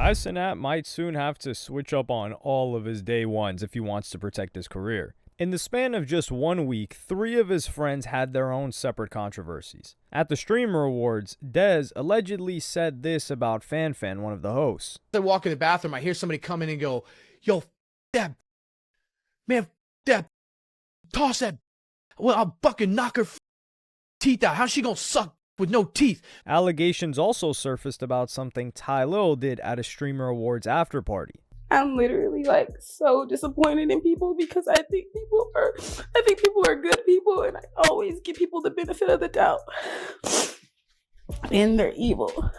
Cenat might soon have to switch up on all of his day ones if he wants to protect his career. In the span of just 1 week, 3 of his friends had their own separate controversies. At the Streamer Awards, Dez allegedly said this about FanFan, one of the hosts. I walk in the bathroom, I hear somebody come in and go, yo, that, man, that, toss that, well, I'll fucking knock her teeth out. How's she gonna suck with no teeth? Allegations also surfaced about something TYLIL did at a Streamer Awards after party. I'm literally like so disappointed in people because I think people are good people, and I always give people the benefit of the doubt. And they're evil.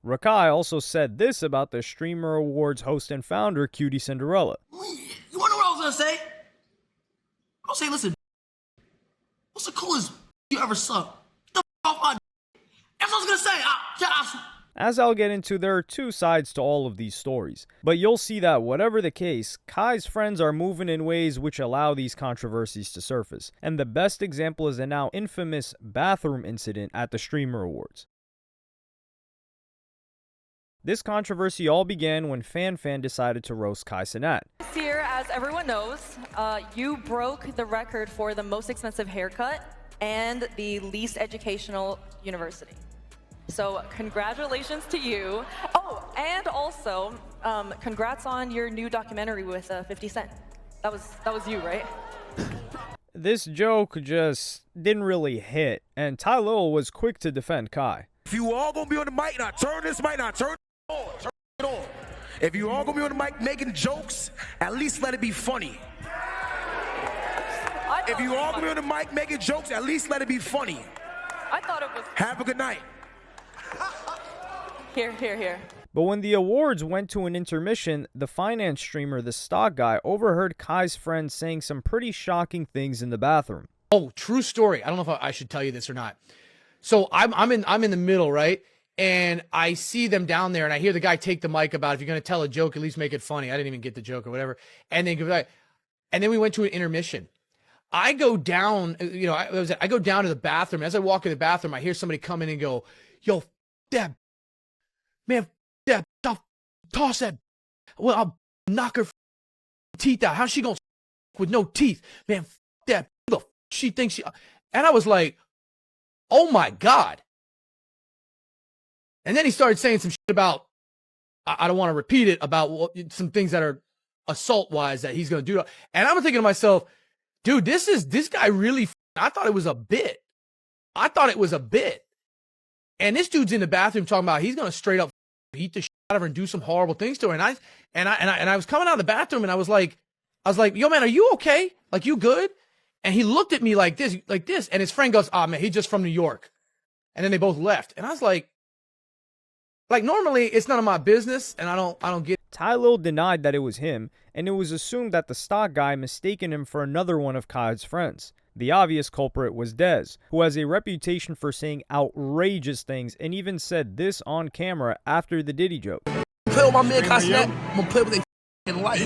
RAKAI also said this about the Streamer Awards host and founder, Cutie Cinderella. You wanna know what I was gonna say? I'll say, listen, what's the coolest you ever sucked? Get the off my That's what I was gonna say. As I'll get into, there are 2 sides to all of these stories, but you'll see that whatever the case, Kai's friends are moving in ways which allow these controversies to surface, and the best example is the now infamous bathroom incident at the Streamer Awards. This controversy all began when FanFan decided to roast Cenat. This year, as everyone knows, you broke the record for the most expensive haircut and the least educational university. So congratulations to you. Oh, and also, congrats on your new documentary with 50 Cent. That was you, right? This joke just didn't really hit, and TYLIL was quick to defend Kai. If you all gonna be on the mic, now turn this mic, now turn it on, turn it on. If you all gonna be on the mic making jokes, at least let it be funny. If you all gonna be on the mic making jokes, at least let it be funny. I thought it was. Have a good night. Here. But when the awards went to an intermission, the finance streamer, the stock guy, overheard Kai's friend saying some pretty shocking things in the bathroom. Oh, true story. I don't know if I should tell you this or not. So I'm in the middle, right? And I see them down there, and I hear the guy take the mic about, if you're gonna tell a joke, at least make it funny. I didn't even get the joke or whatever. And then we went to an intermission. I go down, I go down to the bathroom. As I walk in the bathroom, I hear somebody come in and go, yo, that, man, that, toss that, well, I'll knock her teeth out. How's she gonna with no teeth? Man, that, she thinks she, and I was like, oh my God. And then he started saying some shit about, I don't want to repeat it, about some things that are assault-wise that he's gonna do. And I'm thinking to myself, dude, this guy really, I thought it was a bit. And this dude's in the bathroom talking about he's gonna straight up beat the shit out of her and do some horrible things to her. And I was coming out of the bathroom and I was like, yo man, are you okay? Like, you good? And he looked at me like this, and his friend goes, man, he's just from New York. And then they both left. And I was like normally it's none of my business, and I don't get it. TYLIL denied that it was him, and it was assumed that the stock guy mistaken him for another one of Kai's friends. The obvious culprit was Dez, who has a reputation for saying outrageous things and even said this on camera after the Diddy joke. Play with my man Cenat, I'm gonna play with their f***ing life.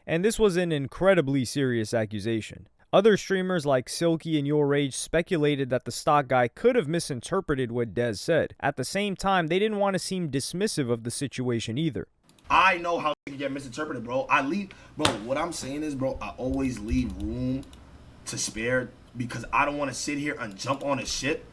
And this was an incredibly serious accusation. Other streamers like Silky and Your Rage speculated that the stock guy could have misinterpreted what Dez said. At the same time, they didn't want to seem dismissive of the situation either. I know how it can get misinterpreted, bro. What I'm saying is, bro, I always leave room to spare because I don't want to sit here and jump on his shit.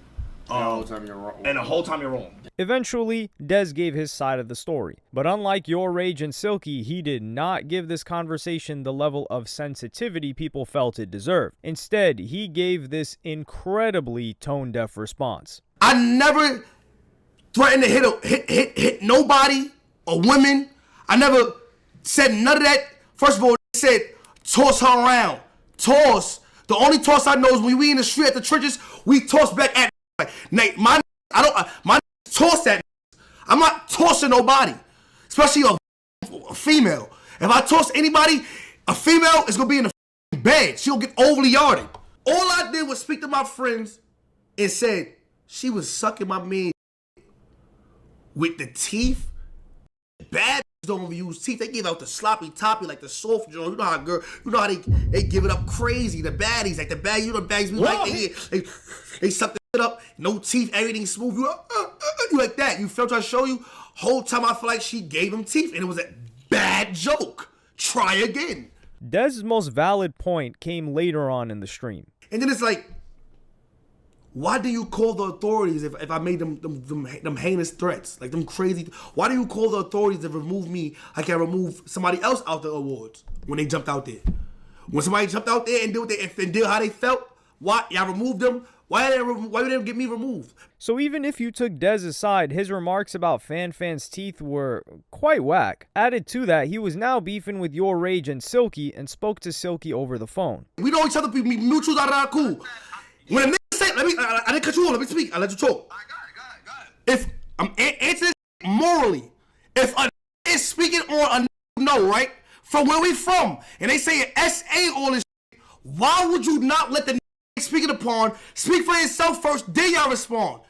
And the whole time you're wrong. Eventually, Dez gave his side of the story. But unlike Your Rage and Silky, he did not give this conversation the level of sensitivity people felt it deserved. Instead, he gave this incredibly tone-deaf response. I never threatened to hit nobody or women. I never said none of that. First of all, they said toss her around. Toss. The only toss I know is when we in the street at the churches, we toss back at Nate. My toss that. I'm not tossing nobody, especially a female. If I toss anybody, a female is gonna be in the bed. She'll get overly yarded. All I did was speak to my friends and said she was sucking my man with the teeth. Bad don't use teeth. They give out the sloppy toppy, like the soft joint. You know how they give it up crazy. The baddies, like the bag, the bags we like. They suck the shit up. No teeth, everything smooth. You you like that. You felt I show you. Whole time I feel like she gave him teeth, and it was a bad joke. Try again. Dez's most valid point came later on in the stream. And then it's like, why do you call the authorities if I made them heinous threats, like them crazy? Why do you call the authorities to remove me like I remove somebody else out the awards when they jumped out there? When somebody jumped out there and did how they felt, why y'all removed them? Why did they get me removed? So even if you took Dez's side, his remarks about Fan's teeth were quite whack. Added to that, he was now beefing with Your Rage and Silky and spoke to Silky over the phone. We know each other, we mutuals are cool. When a nigga say, I didn't cut you off, let me speak, I let you talk. Go ahead. If I'm answering morally, if a nigga is speaking on a no, right? From where we from, and they say SA all this shit, why would you not let the nigga speaking upon speak for himself first, then y'all respond?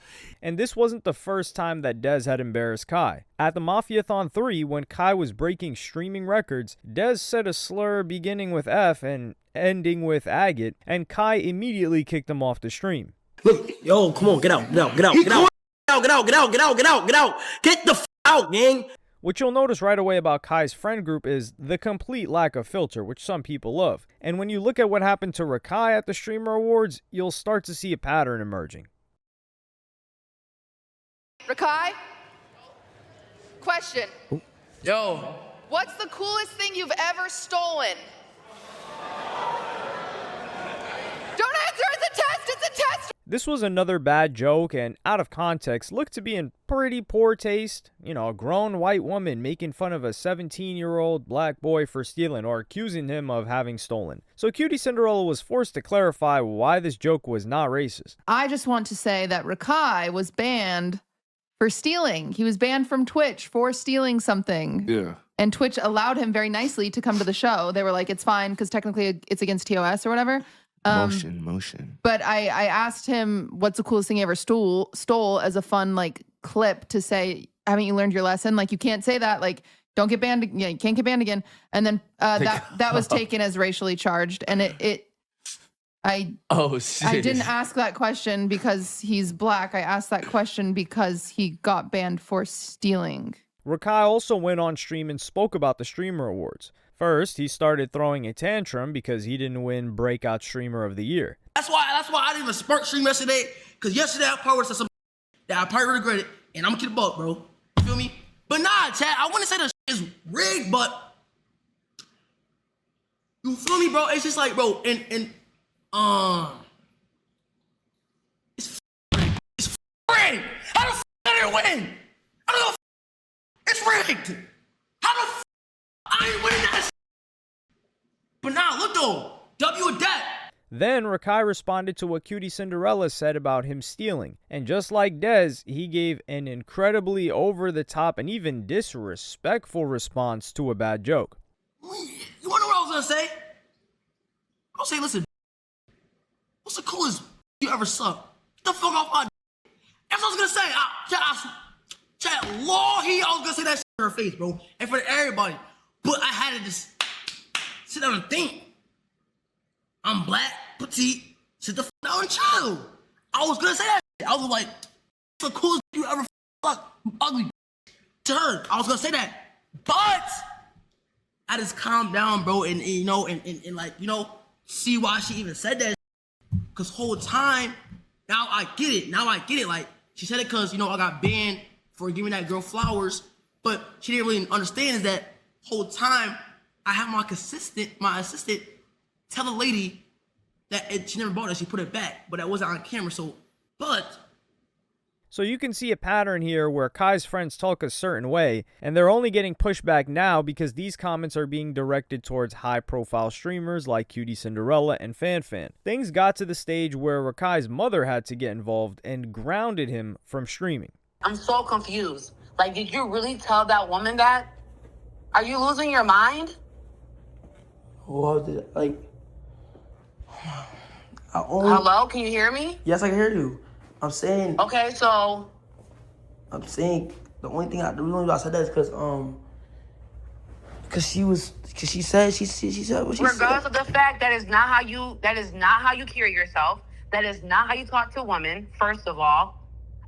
And this wasn't the first time that Dez had embarrassed Kai. At the Mafiathon 3, when Kai was breaking streaming records, Dez said a slur beginning with F and ending with agate, and Kai immediately kicked him off the stream. Look, yo, come on, get out. Get the f out, gang. What you'll notice right away about Kai's friend group is the complete lack of filter, which some people love. And when you look at what happened to RAKAI at the Streamer Awards, you'll start to see a pattern emerging. RAKAI, question. Yo. What's the coolest thing you've ever stolen? Don't answer, it's a test, it's a test! This was another bad joke and, out of context, looked to be in pretty poor taste. You know, a grown white woman making fun of a 17-year-old black boy for stealing or accusing him of having stolen. So Cutie Cinderella was forced to clarify why this joke was not racist. I just want to say that RAKAI was banned for stealing. He was banned from Twitch for stealing something. Yeah. And Twitch allowed him very nicely to come to the show. They were like, it's fine, because technically it's against TOS or whatever. Motion. But I asked him, what's the coolest thing you ever stole as a fun, like, clip to say, haven't you learned your lesson? Like, you can't say that. Like, don't get banned. Yeah, you can't get banned again. And then that was taken as racially charged. And I didn't ask that question because he's black. I asked that question because he got banned for stealing. RAKAI also went on stream and spoke about the Streamer Awards. First, he started throwing a tantrum because he didn't win Breakout Streamer of the Year. That's why I didn't even spark stream yesterday, because yesterday I probably said something that I probably regretted, and I'm gonna keep the buck, bro. You feel me? But nah, Chad, I wouldn't say the is rigged, but you feel me, bro? It's just like, bro, and it's rigged. How the f did it win? I don't know. It's rigged. How the f I ain't winning that shit. But nah, look though, W a debt. Then RAKAI responded to what Cutie Cinderella said about him stealing. And just like Dez, he gave an incredibly over-the-top and even disrespectful response to a bad joke. You wanna know what I was gonna say? I was saying, listen, what's the coolest you ever sucked? Get the fuck off my dick. That's what I was gonna say. Chat, I was gonna say that shit in her face, bro. And for everybody. But I had to just sit down and think. I'm black, petite, sit the f down and chill. I was gonna say that shit. I was like, what's the coolest you ever fuck, ugly to her. I was gonna say that. But I just calmed down, bro, and you know, and like, you know, see why she even said that. Cause whole time, now I get it. Like, she said it cause, you know, I got banned for giving that girl flowers, but she didn't really understand is that whole time I have my assistant tell the lady that she never bought it, she put it back, but that wasn't on camera. So you can see a pattern here where Kai's friends talk a certain way, and they're only getting pushback now because these comments are being directed towards high-profile streamers like Cutie Cinderella and Fan. Things got to the stage where RAKAI's mother had to get involved and grounded him from streaming. I'm so confused. Like, did you really tell that woman that? Are you losing your mind? Well, Hello, can you hear me? Yes, I can hear you. I'm saying. Okay, so. I'm saying the reason I said that is because she said what she said. Regardless of the fact that is not how you carry yourself. That is not how you talk to a woman. First of all,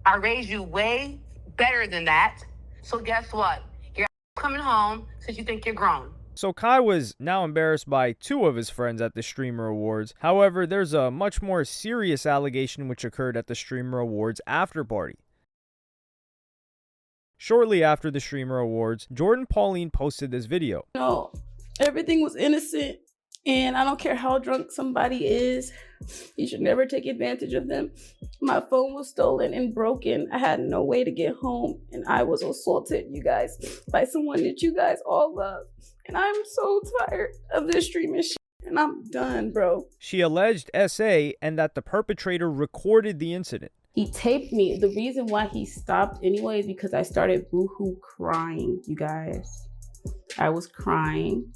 I raised you way better than that. So guess what? You're coming home since you think you're grown. So Kai was now embarrassed by 2 of his friends at the Streamer Awards. However, there's a much more serious allegation which occurred at the Streamer Awards after party. Shortly after the Streamer Awards, Jordan Pauline posted this video. No, everything was innocent, and I don't care how drunk somebody is, you should never take advantage of them. My phone was stolen and broken. I had no way to get home, and I was assaulted, you guys, by someone that you guys all love. And I'm so tired of this streaming shit, and I'm done, bro. She alleged SA and that the perpetrator recorded the incident. He taped me. The reason why he stopped anyway is because I started boohoo crying, you guys. I was crying.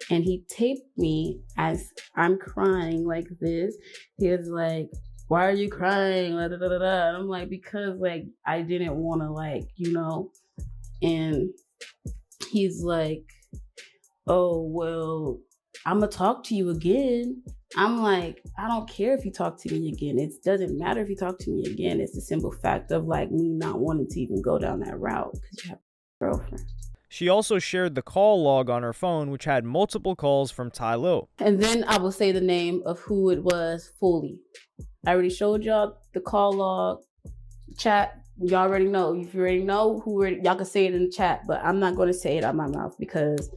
And he taped me as I'm crying like this. He was like, why are you crying? And I'm like, because like, I didn't want to like, you know. And he's like, oh, well, I'm going to talk to you again. I'm like, I don't care if you talk to me again. It doesn't matter if you talk to me again. It's the simple fact of like me not wanting to even go down that route because you have a girlfriend. She also shared the call log on her phone, which had multiple calls from TYLIL. And then I will say the name of who it was fully. I already showed y'all the call log, chat. Y'all already know. If you already know y'all can say it in the chat, but I'm not going to say it out my mouth because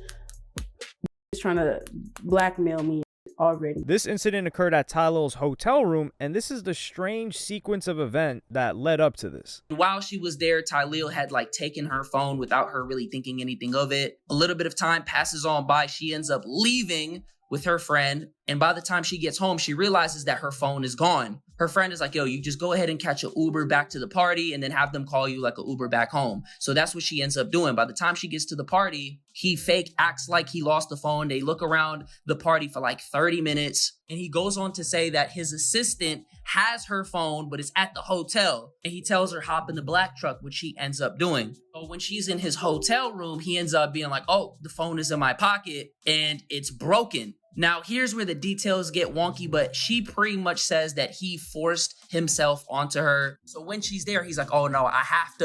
he's trying to blackmail me already. This incident occurred at TYLIL's hotel room, and this is the strange sequence of event that led up to this. While she was there, TYLIL had like taken her phone without her really thinking anything of it. A little bit of time passes on by. She ends up leaving with her friend, and by the time she gets home, she realizes that her phone is gone. Her friend is like, yo, you just go ahead and catch an Uber back to the party and then have them call you like an Uber back home. So that's what she ends up doing. By the time she gets to the party, he fake acts like he lost the phone. They look around the party for like 30 minutes. And he goes on to say that his assistant has her phone, but it's at the hotel. And he tells her hop in the black truck, which she ends up doing. So when she's in his hotel room, he ends up being like, oh, the phone is in my pocket and it's broken. Now, here's where the details get wonky, but she pretty much says that he forced himself onto her. So when she's there, he's like, oh no, I have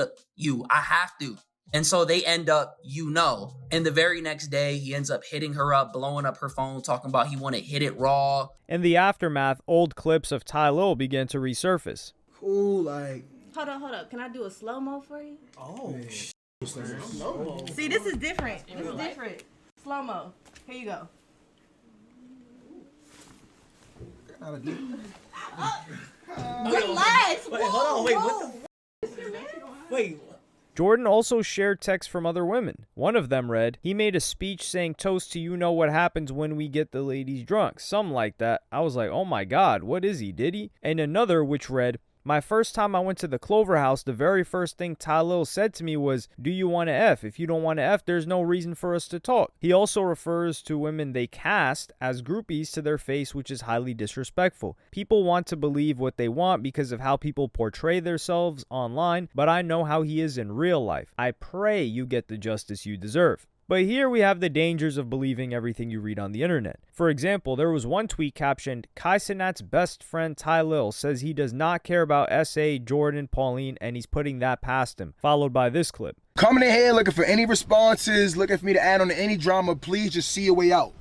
to. And so they end up, and the very next day, he ends up hitting her up, blowing up her phone, talking about he want to hit it raw. In the aftermath, old clips of TYLIL began to resurface. Cool, like. Hold up. Can I do a slow-mo for you? Oh, slow-mo. See, this is different. Slow-mo. Here you go. Relax. Wait, hold on. What the Jordan also shared texts from other women. One of them read, he made a speech saying, toast to you know what happens when we get the ladies drunk. Something like that. I was like, oh my God, what is he, did he? And another which read, my first time I went to the Clover House, the very first thing TYLIL said to me was, do you want to F? If you don't want to F, there's no reason for us to talk. He also refers to women they cast as groupies to their face, which is highly disrespectful. People want to believe what they want because of how people portray themselves online, but I know how he is in real life. I pray you get the justice you deserve. But here we have the dangers of believing everything you read on the internet. For example, there was one tweet captioned, Cenat's best friend TYLIL says he does not care about SA, Jordan, Pauline, and he's putting that past him, followed by this clip. Coming in here looking for any responses, looking for me to add on to any drama, please just see your way out.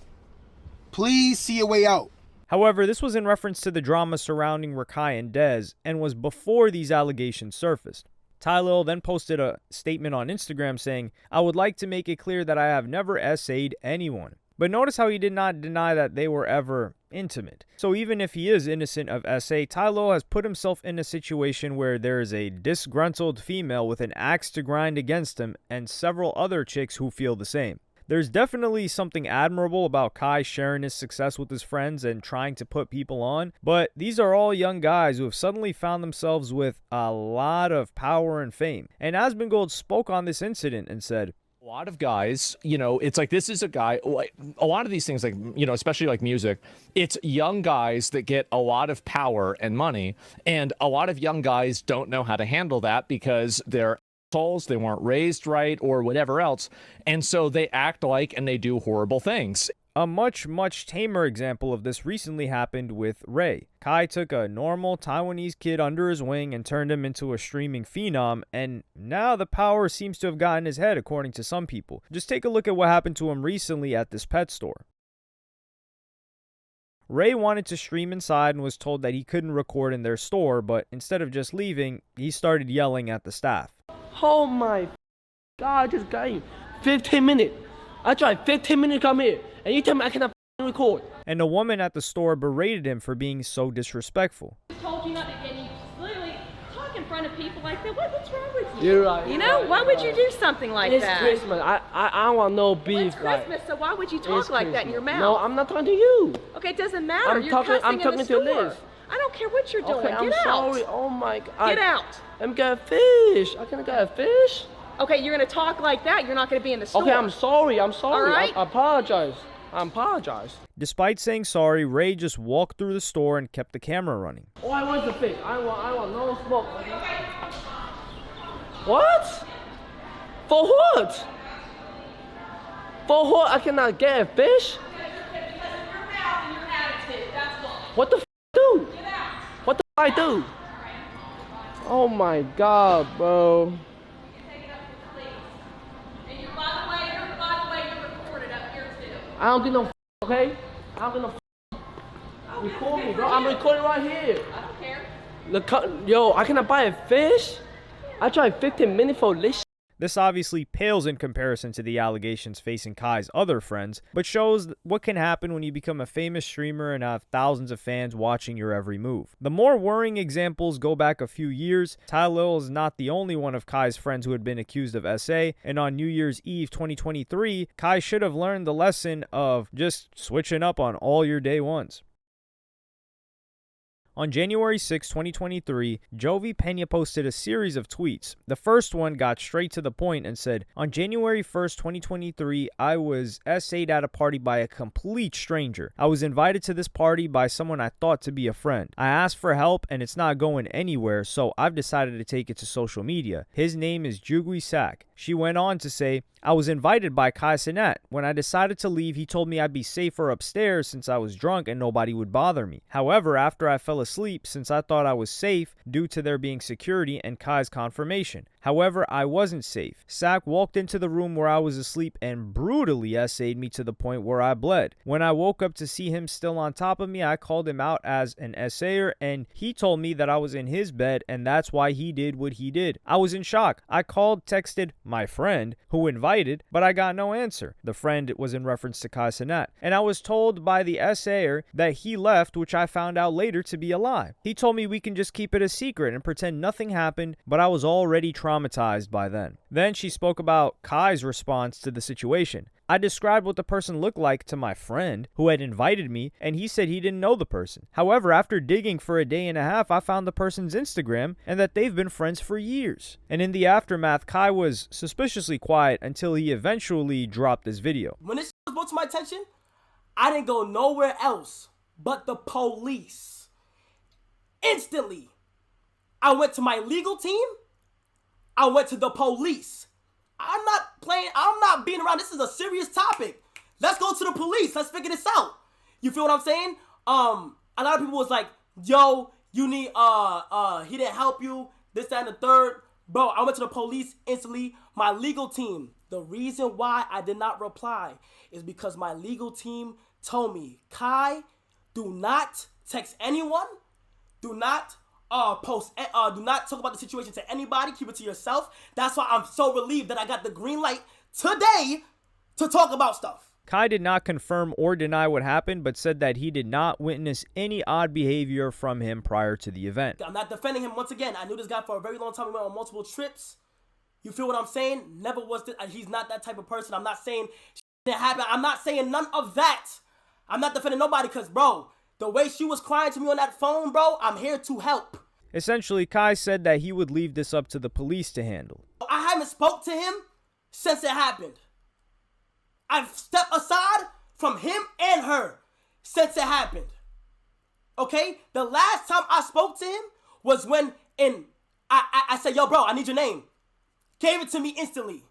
Please see your way out. However, this was in reference to the drama surrounding RAKAI and Dez, and was before these allegations surfaced. TYLIL then posted a statement on Instagram saying, I would like to make it clear that I have never SA'd anyone. But notice how he did not deny that they were ever intimate. So even if he is innocent of SA, TYLIL has put himself in a situation where there is a disgruntled female with an axe to grind against him and several other chicks who feel the same. There's definitely something admirable about Kai sharing his success with his friends and trying to put people on, but these are all young guys who have suddenly found themselves with a lot of power and fame. And Asmongold spoke on this incident and said, a lot of guys, it's like this is a guy, a lot of these things, like, especially like music, it's young guys that get a lot of power and money, and a lot of young guys don't know how to handle that because they're assholes, they weren't raised right or whatever else, and so they act like and they do horrible things. A much tamer example of this recently happened with Ray. Kai took a normal Taiwanese kid under his wing and turned him into a streaming phenom, and now the power seems to have gotten his head, according to some people. Just take a look at what happened to him recently at this pet store. Ray wanted to stream inside and was told that he couldn't record in their store, but instead of just leaving, he started yelling at the staff. Oh my God, this guy, 15 minutes. I tried 15 minutes to come here, and you tell me I cannot record. And a woman at the store berated him for being so disrespectful. I told you not to get, you literally talk in front of people like that. What's wrong with you? You're right. You know, why would you do something like It's that? Christmas. I don't want no beef. It's Christmas, so why would you talk like that in your mouth? No, I'm not talking to you. Okay, it doesn't matter. I'm You're talking in the to store. Liz. I don't care what you're doing. Okay, I'm Get out. sorry. Oh my God. Get out. I'm getting fish. I can't get a fish. Okay, you're gonna talk like that. You're not gonna be in the store. Okay, I'm sorry. I'm sorry. All right? I apologize. I apologize. Despite saying sorry, Ray just walked through the store and kept the camera running. Oh, I want the fish. I want no smoke. What? For what? For what? I cannot get a fish? What the f do? What the f I do? Oh my God, bro. I don't do no f, okay? I don't do no f. Record me, bro. I'm recording right here. I don't care. Look, yo, I cannot buy a fish? I tried 15 minutes for this. This obviously pales in comparison to the allegations facing Kai's other friends, but shows what can happen when you become a famous streamer and have thousands of fans watching your every move. The more worrying examples go back a few years. TYLIL is not the only one of Kai's friends who had been accused of SA, and on New Year's Eve 2023, Kai should have learned the lesson of just switching up on all your day ones. On January 6, 2023, Jovi Pena posted a series of tweets. The first one got straight to the point and said, "On January 1st, 2023, I was SA'd at a party by a complete stranger. I was invited to this party by someone I thought to be a friend. I asked for help and it's not going anywhere, so I've decided to take it to social media. His name is Jugui Sak." She went on to say, "I was invited by Cenat. When I decided to leave, he told me I'd be safer upstairs since I was drunk and nobody would bother me. However, after I fell asleep, since I thought I was safe due to there being security and Kai's confirmation. However, I wasn't safe. Sak walked into the room where I was asleep and brutally SA'd me to the point where I bled. When I woke up to see him still on top of me, I called him out as an SA'er and he told me that I was in his bed and that's why he did what he did. I was in shock. I called, texted my friend who invited, but I got no answer." The friend was in reference to Cenat. "And I was told by the SA'er that he left, which I found out later to be a lie. He told me we can just keep it a secret and pretend nothing happened, but I was already traumatized by then." Then she spoke about Kai's response to the situation. "I described what the person looked like to my friend who had invited me, and he said he didn't know the person. However, after digging for a day and a half, I found the person's Instagram and that they've been friends for years." And in the aftermath, Kai was suspiciously quiet until he eventually dropped this video. When this was brought to my attention, I didn't go nowhere else but the police. Instantly, I went to my legal team. I went to the police. I'm not playing. I'm not being around. This is a serious topic. Let's go to the police. Let's figure this out. You feel what I'm saying? A lot of people was like, "Yo, you need he didn't help you. This, that, and the third." Bro, I went to the police instantly. My legal team. The reason why I did not reply is because my legal team told me, "Kai, do not text anyone. Do not do not talk about the situation to anybody. Keep it to yourself." That's why I'm so relieved that I got the green light today to talk about stuff. Kai did not confirm or deny what happened, but said that he did not witness any odd behavior from him prior to the event. I'm not defending him once again. I knew this guy for a very long time. We went on multiple trips. You feel what I'm saying? Never was this. He's not that type of person. I'm not saying shit didn't happen. I'm not saying none of that. I'm not defending nobody because, bro, the way she was crying to me on that phone, bro, I'm here to help. Essentially, Kai said that he would leave this up to the police to handle. I haven't spoke to him since it happened. I've stepped aside from him and her since it happened. Okay? The last time I spoke to him was when I said, "Yo, bro, I need your name." Gave it to me instantly.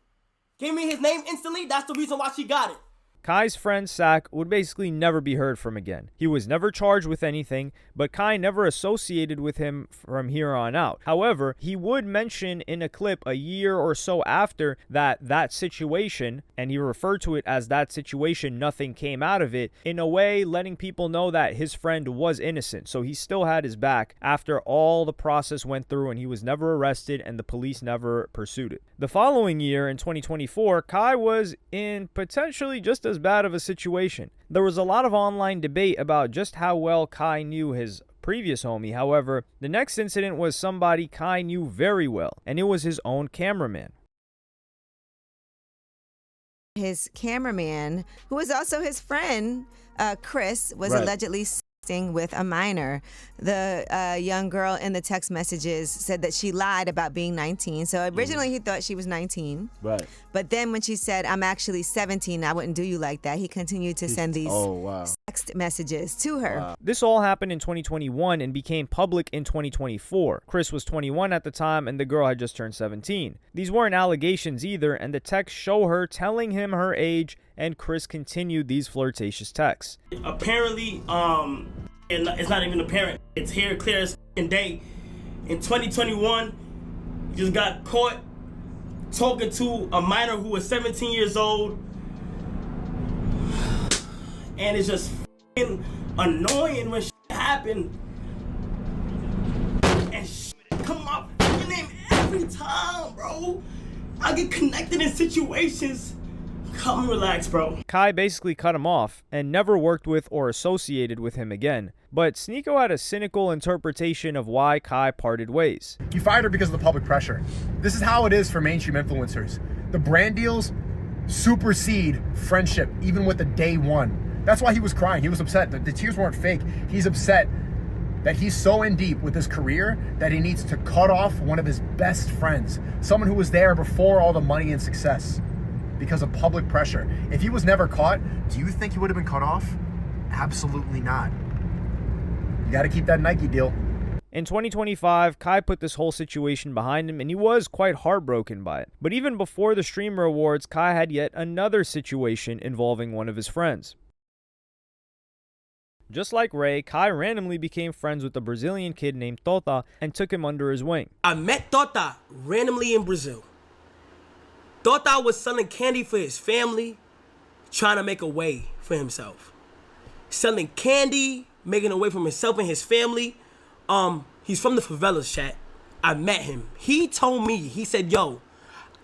Gave me his name instantly. That's the reason why she got it. Kai's friend Sak would basically never be heard from again. He was never charged with anything, but Kai never associated with him from here on out. However, he would mention in a clip a year or so after that situation, and he referred to it as that situation, nothing came out of it, in a way letting people know that his friend was innocent. So he still had his back after all the process went through, and he was never arrested and the police never pursued it. The following year, in 2024, Kai was in potentially just as bad of a situation. There was a lot of online debate about just how well Kai knew his previous homie. However, the next incident was somebody Kai knew very well, and it was his own cameraman. His cameraman, who was also his friend, Chris, was allegedly sexting with a minor. The young girl in the text messages said that she lied about being 19. So originally he thought she was 19. Right. But then when she said, I'm actually 17, I wouldn't do you like that, he continued to send these text messages to her. Wow. This all happened in 2021 and became public in 2024. Chris was 21 at the time and the girl had just turned 17. These weren't allegations either, and the texts show her telling him her age, and Chris continued these flirtatious texts. Apparently, it's not even apparent. It's here clear as day. In 2021, you just got caught talking to a minor who was 17 years old. And it's just annoying when shit happen. And shit come up my name every time, bro. I get connected in situations. Come relax, bro. Kai basically cut him off and never worked with or associated with him again. But Sneako had a cynical interpretation of why Kai parted ways. You fired her because of the public pressure. This is how it is for mainstream influencers. The brand deals supersede friendship, even with the day one. That's why he was crying. He was upset. The tears weren't fake. He's upset that he's so in deep with his career that he needs to cut off one of his best friends, someone who was there before all the money and success, because of public pressure. If he was never caught, do you think he would have been cut off? Absolutely not. You got to keep that Nike deal. In 2025, Kai put this whole situation behind him and he was quite heartbroken by it. But even before the Streamer Awards, Kai had yet another situation involving one of his friends. Just like Ray, Kai randomly became friends with a Brazilian kid named Tota and took him under his wing. I met Tota randomly in Brazil. Tota was selling candy for his family, trying to make a way for himself. Selling candy, making a way for himself and his family. He's from the favelas, chat. I met him. He told me, he said, yo,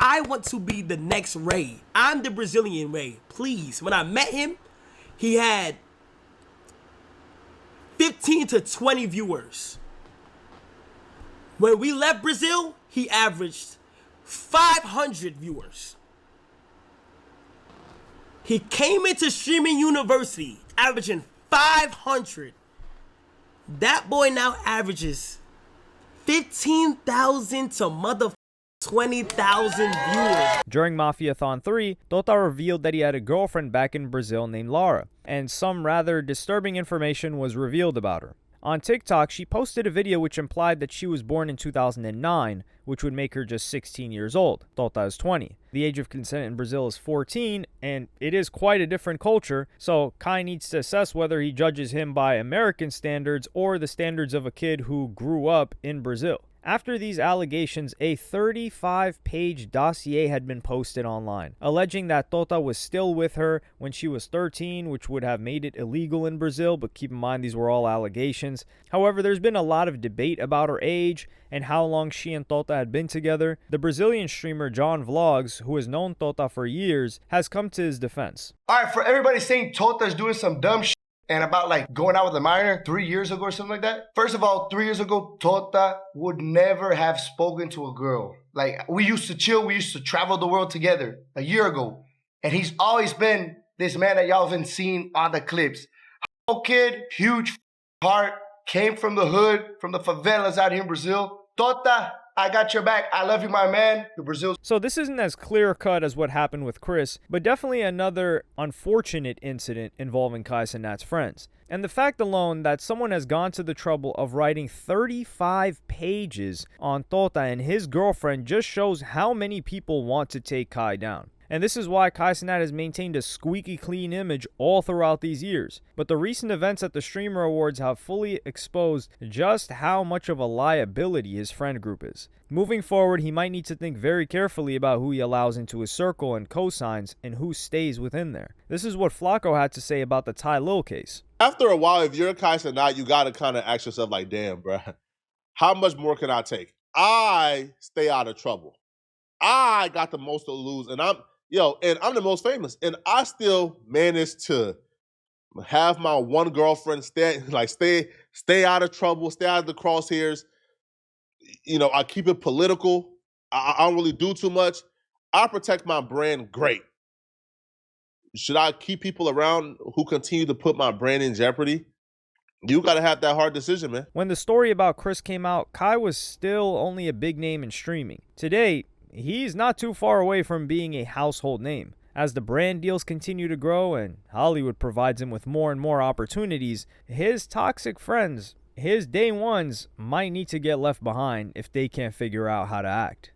I want to be the next Ray. I'm the Brazilian Ray, please. When I met him, he had 15 to 20 viewers. When we left Brazil, he averaged 500 viewers. He came into streaming university averaging 500. That boy now averages 15,000 to mother 20,000 viewers. During Mafiathon 3, Tota revealed that he had a girlfriend back in Brazil named Lara, and some rather disturbing information was revealed about her. On TikTok, she posted a video which implied that she was born in 2009, which would make her just 16 years old. Tota is 20. The age of consent in Brazil is 14, and it is quite a different culture, so Kai needs to assess whether he judges him by American standards or the standards of a kid who grew up in Brazil. After these allegations, a 35-page dossier had been posted online, alleging that Tota was still with her when she was 13, which would have made it illegal in Brazil, but keep in mind these were all allegations. However, there's been a lot of debate about her age and how long she and Tota had been together. The Brazilian streamer John Vlogs, who has known Tota for years, has come to his defense. All right, for everybody saying Tota's doing some dumb shit and about like going out with a minor 3 years ago or something like that. First of all, 3 years ago, Tota would never have spoken to a girl. Like, we used to chill, we used to travel the world together a year ago. And he's always been this man that y'all have been seeing on the clips. Kid, huge heart, came from the hood, from the favelas out here in Brazil. Tota, I got your back. I love you, my man. The Brazil. So this isn't as clear-cut as what happened with Chris, but definitely another unfortunate incident involving Kai Cenat's friends. And the fact alone that someone has gone to the trouble of writing 35 pages on Tota and his girlfriend just shows how many people want to take Kai down. And this is why Kai Cenat has maintained a squeaky clean image all throughout these years. But the recent events at the Streamer Awards have fully exposed just how much of a liability his friend group is. Moving forward, he might need to think very carefully about who he allows into his circle and cosigns and who stays within there. This is what Flacco had to say about the TYLIL case. After a while, if you're Kai Cenat, you got to kind of ask yourself like, damn, bro, how much more can I take? I stay out of trouble. I got the most to lose, and I'm the most famous, and I still managed to have my one girlfriend stay out of trouble, stay out of the crosshairs. I keep it political. I don't really do too much. I protect my brand great. Should I keep people around who continue to put my brand in jeopardy? You got to have that hard decision, man. When the story about Chris came out, Kai was still only a big name in streaming. Today, he's not too far away from being a household name. As the brand deals continue to grow and Hollywood provides him with more and more opportunities, his toxic friends, his day ones, might need to get left behind if they can't figure out how to act.